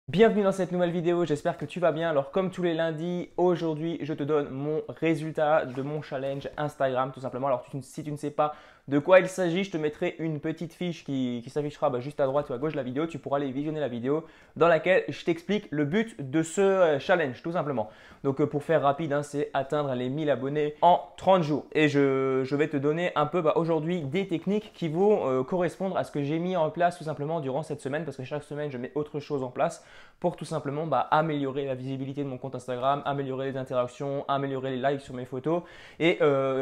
Bienvenue dans cette nouvelle vidéo, j'espère que tu vas bien. Alors comme tous les lundis, aujourd'hui je te donne mon résultat de mon challenge Instagram tout simplement. Alors si tu ne sais pas de quoi il s'agit, je te mettrai une petite fiche qui s'affichera juste à droite ou à gauche de la vidéo. Tu pourras aller visionner la vidéo dans laquelle je t'explique le but de ce challenge tout simplement. Donc pour faire rapide, c'est atteindre les 1000 abonnés en 30 jours. Et je vais te donner un peu aujourd'hui des techniques qui vont correspondre à ce que j'ai mis en place tout simplement durant cette semaine parce que chaque semaine je mets autre chose en place pour tout simplement améliorer la visibilité de mon compte Instagram, améliorer les interactions, améliorer les likes sur mes photos et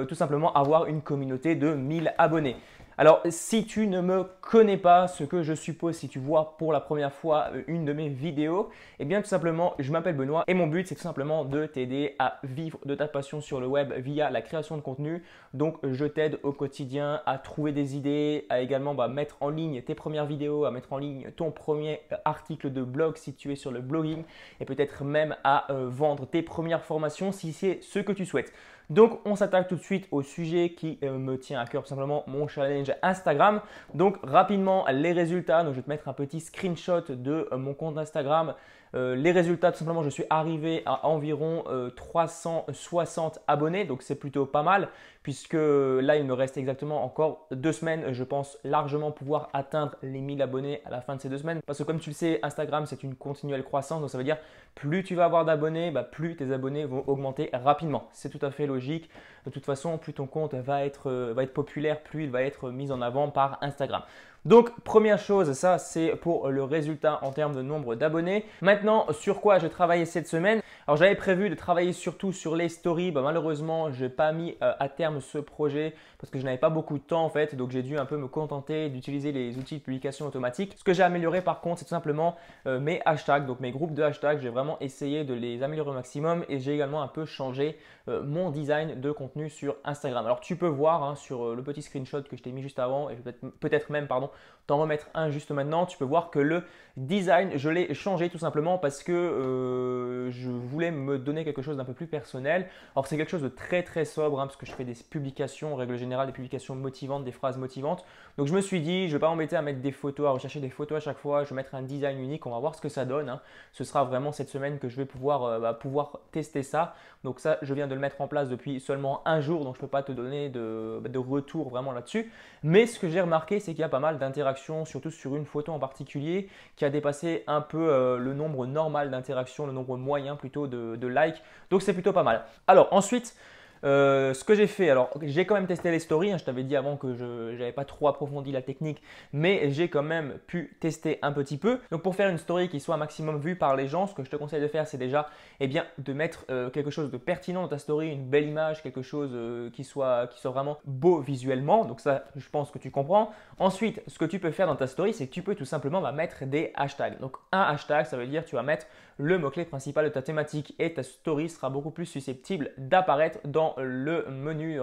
tout simplement avoir une communauté de 1000 abonnés. Alors, si tu ne me connais pas, ce que je suppose si tu vois pour la première fois une de mes vidéos, eh bien tout simplement, je m'appelle Benoît et mon but c'est tout simplement de t'aider à vivre de ta passion sur le web via la création de contenu. Donc, je t'aide au quotidien à trouver des idées, à également mettre en ligne tes premières vidéos, à mettre en ligne ton premier article de blog si tu es sur le blogging et peut-être même à vendre tes premières formations si c'est ce que tu souhaites. Donc, on s'attaque tout de suite au sujet qui me tient à cœur, tout simplement mon challenge Instagram. Donc, rapidement, les résultats. Donc, je vais te mettre un petit screenshot de mon compte Instagram. Les résultats, tout simplement, je suis arrivé à environ 360 abonnés. Donc, c'est plutôt pas mal puisque là, il me reste exactement encore 2 semaines. Je pense largement pouvoir atteindre les 1000 abonnés à la fin de ces 2 semaines. Parce que comme tu le sais, Instagram, c'est une continuelle croissance. Donc, ça veut dire plus tu vas avoir d'abonnés, plus tes abonnés vont augmenter rapidement. C'est tout à fait logique. De toute façon, plus ton compte va être populaire, plus il va être mis en avant par Instagram. Donc, première chose, ça c'est pour le résultat en termes de nombre d'abonnés. Maintenant, sur quoi je travaillais cette semaine? Alors, j'avais prévu de travailler surtout sur les stories. Malheureusement, je n'ai pas mis à terme ce projet parce que je n'avais pas beaucoup de temps en fait. Donc, j'ai dû un peu me contenter d'utiliser les outils de publication automatique. Ce que j'ai amélioré par contre, c'est tout simplement mes hashtags, donc mes groupes de hashtags. J'ai vraiment essayé de les améliorer au maximum et j'ai également un peu changé mon design de contenu sur Instagram. Alors, tu peux voir sur le petit screenshot que je t'ai mis juste avant et peut-être même, pardon, t'en remettre un juste maintenant. Tu peux voir que le design, je l'ai changé tout simplement parce que je voulais me donner quelque chose d'un peu plus personnel. Alors c'est quelque chose de très très sobre parce que je fais des publications, en règle générale, des publications motivantes, des phrases motivantes. Donc je me suis dit, je ne vais pas m'embêter à mettre des photos, à rechercher des photos à chaque fois. Je vais mettre un design unique, on va voir ce que ça donne. Ce sera vraiment cette semaine que je vais pouvoir tester ça. Donc ça, je viens de le mettre en place depuis seulement un jour, donc je ne peux pas te donner de retour vraiment là-dessus. Mais ce que j'ai remarqué, c'est qu'il y a pas mal d'interactions, surtout sur une photo en particulier, qui a dépassé un peu le nombre normal d'interactions, le nombre moyen plutôt de likes. Donc c'est plutôt pas mal. Alors ensuite, ce que j'ai fait, alors j'ai quand même testé les stories, je t'avais dit avant que je n'avais pas trop approfondi la technique, mais j'ai quand même pu tester un petit peu. Donc pour faire une story qui soit un maximum vue par les gens, ce que je te conseille de faire, c'est déjà de mettre quelque chose de pertinent dans ta story, une belle image, quelque chose qui soit vraiment beau visuellement. Donc ça, je pense que tu comprends. Ensuite, ce que tu peux faire dans ta story, c'est que tu peux tout simplement mettre des hashtags. Donc un hashtag, ça veut dire tu vas mettre le mot-clé principal de ta thématique et ta story sera beaucoup plus susceptible d'apparaître dans le menu,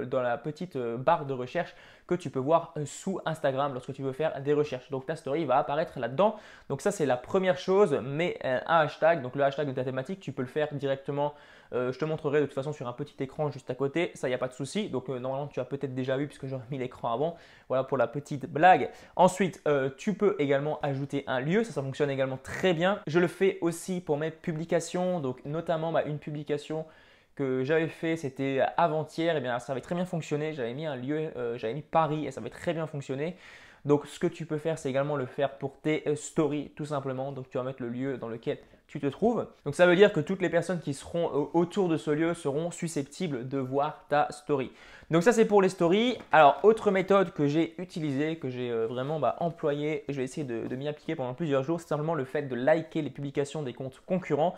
dans la petite barre de recherche que tu peux voir sous Instagram lorsque tu veux faire des recherches. Donc ta story va apparaître là-dedans. Donc ça c'est la première chose, mais un hashtag, donc le hashtag de ta thématique, tu peux le faire directement. Je te montrerai de toute façon sur un petit écran juste à côté, ça il n'y a pas de souci. Donc normalement tu as peut-être déjà vu puisque j'aurais mis l'écran avant. Voilà pour la petite blague. Ensuite, tu peux également ajouter un lieu, ça fonctionne également très bien. Je le fais aussi pour mes publications, donc notamment une publication que j'avais fait, c'était avant-hier, et bien ça avait très bien fonctionné. J'avais mis un lieu, j'avais mis Paris et ça avait très bien fonctionné. Donc ce que tu peux faire, c'est également le faire pour tes stories tout simplement. Donc tu vas mettre le lieu dans lequel tu te trouves. Donc ça veut dire que toutes les personnes qui seront autour de ce lieu seront susceptibles de voir ta story. Donc ça c'est pour les stories. Alors autre méthode que j'ai utilisée, que j'ai vraiment employée, et je vais essayer de m'y appliquer pendant plusieurs jours, c'est simplement le fait de liker les publications des comptes concurrents.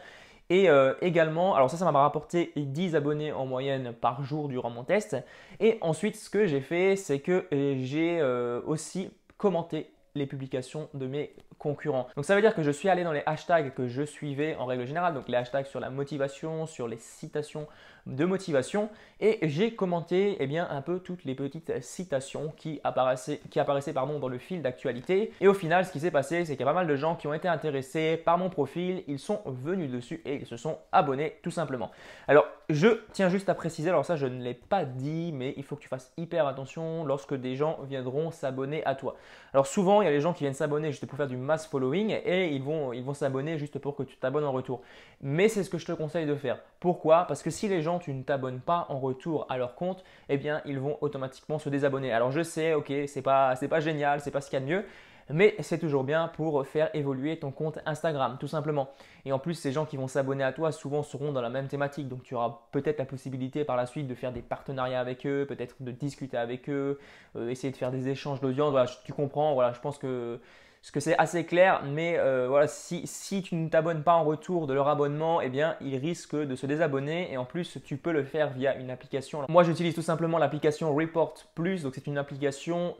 Et également, alors ça m'a rapporté 10 abonnés en moyenne par jour durant mon test. Et ensuite, ce que j'ai fait, c'est que j'ai aussi commenté les publications de mes concurrents. Donc ça veut dire que je suis allé dans les hashtags que je suivais en règle générale, donc les hashtags sur la motivation, sur les citations de motivation, et j'ai commenté un peu toutes les petites citations qui apparaissaient dans le fil d'actualité. Et au final, ce qui s'est passé, c'est qu'il y a pas mal de gens qui ont été intéressés par mon profil, ils sont venus dessus et ils se sont abonnés tout simplement. Alors, je tiens juste à préciser, alors ça je ne l'ai pas dit, mais il faut que tu fasses hyper attention lorsque des gens viendront s'abonner à toi. Alors souvent, souvent, il y a les gens qui viennent s'abonner juste pour faire du mass following et ils vont s'abonner juste pour que tu t'abonnes en retour. Mais c'est ce que je te conseille de faire. Pourquoi? Parce que si les gens, tu ne t'abonnes pas en retour à leur compte, eh bien, ils vont automatiquement se désabonner. Alors je sais, ok, c'est pas génial, c'est pas ce qu'il y a de mieux, mais c'est toujours bien pour faire évoluer ton compte Instagram, tout simplement. Et en plus, ces gens qui vont s'abonner à toi souvent seront dans la même thématique, donc tu auras peut-être la possibilité par la suite de faire des partenariats avec eux, peut-être de discuter avec eux, essayer de faire des échanges d'audience. Voilà, tu comprends, voilà, je pense que c'est assez clair, mais voilà, si tu ne t'abonnes pas en retour de leur abonnement, eh bien, ils risquent de se désabonner et en plus, tu peux le faire via une application. Alors, moi, j'utilise tout simplement l'application Report Plus, donc c'est une application,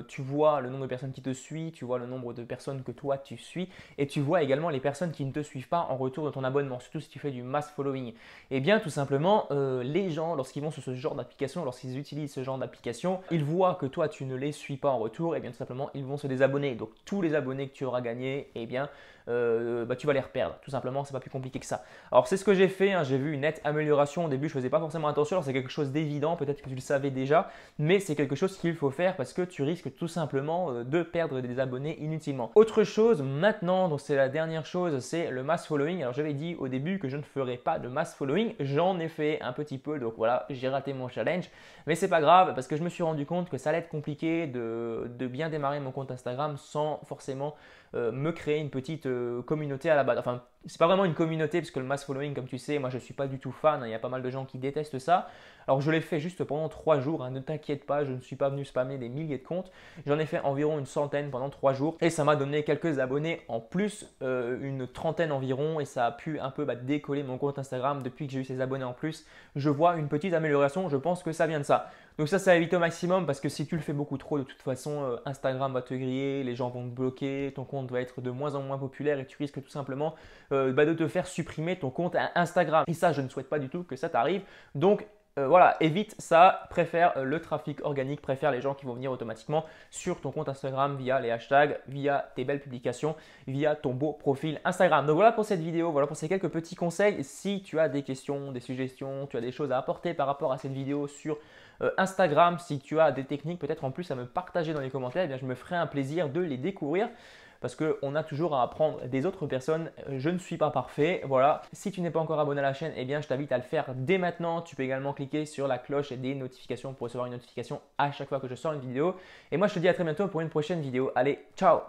tu vois le nombre de personnes qui te suivent, tu vois le nombre de personnes que toi tu suis et tu vois également les personnes qui ne te suivent pas en retour de ton abonnement, surtout si tu fais du mass following. Eh bien, tout simplement, les gens, lorsqu'ils vont sur ce genre d'application, lorsqu'ils utilisent ce genre d'application, ils voient que toi, tu ne les suis pas en retour, et bien tout simplement, ils vont se désabonner. Donc, tous les abonnés que tu auras gagnés, eh bien, tu vas les reperdre. Tout simplement, c'est pas plus compliqué que ça. Alors, c'est ce que j'ai fait, hein. J'ai vu une nette amélioration. Au début, je faisais pas forcément attention. C'est quelque chose d'évident, peut-être que tu le savais déjà, mais c'est quelque chose qu'il faut faire parce que tu risques tout simplement de perdre des abonnés inutilement. Autre chose maintenant, donc c'est la dernière chose, c'est le mass following. Alors, j'avais dit au début que je ne ferais pas de mass following. J'en ai fait un petit peu, donc voilà, j'ai raté mon challenge, mais c'est pas grave parce que je me suis rendu compte que ça allait être compliqué de bien démarrer mon compte Instagram sans forcément me créer une petite communauté à la base. Enfin, c'est pas vraiment une communauté parce que le mass following, comme tu sais, moi je suis pas du tout fan, hein. Il y a pas mal de gens qui détestent ça. Alors je l'ai fait juste pendant 3 jours, hein. Ne t'inquiète pas, je ne suis pas venu spammer des milliers de comptes. J'en ai fait environ une centaine pendant 3 jours et ça m'a donné quelques abonnés en plus, une trentaine environ, et ça a pu un peu décoller mon compte Instagram depuis que j'ai eu ces abonnés en plus. Je vois une petite amélioration, je pense que ça vient de ça. Donc ça évite au maximum parce que si tu le fais beaucoup trop, de toute façon, Instagram va te griller, les gens vont te bloquer, ton compte va être de moins en moins populaire et tu risques tout simplement de te faire supprimer ton compte Instagram. Et ça, je ne souhaite pas du tout que ça t'arrive. Donc voilà, évite ça, préfère le trafic organique, préfère les gens qui vont venir automatiquement sur ton compte Instagram via les hashtags, via tes belles publications, via ton beau profil Instagram. Donc voilà pour cette vidéo, voilà pour ces quelques petits conseils. Si tu as des questions, des suggestions, tu as des choses à apporter par rapport à cette vidéo sur Instagram, si tu as des techniques peut-être en plus à me partager dans les commentaires, eh bien, je me ferai un plaisir de les découvrir. Parce qu'on a toujours à apprendre des autres personnes. Je ne suis pas parfait. Voilà. Si tu n'es pas encore abonné à la chaîne, eh bien, je t'invite à le faire dès maintenant. Tu peux également cliquer sur la cloche et des notifications pour recevoir une notification à chaque fois que je sors une vidéo. Et moi, je te dis à très bientôt pour une prochaine vidéo. Allez, ciao!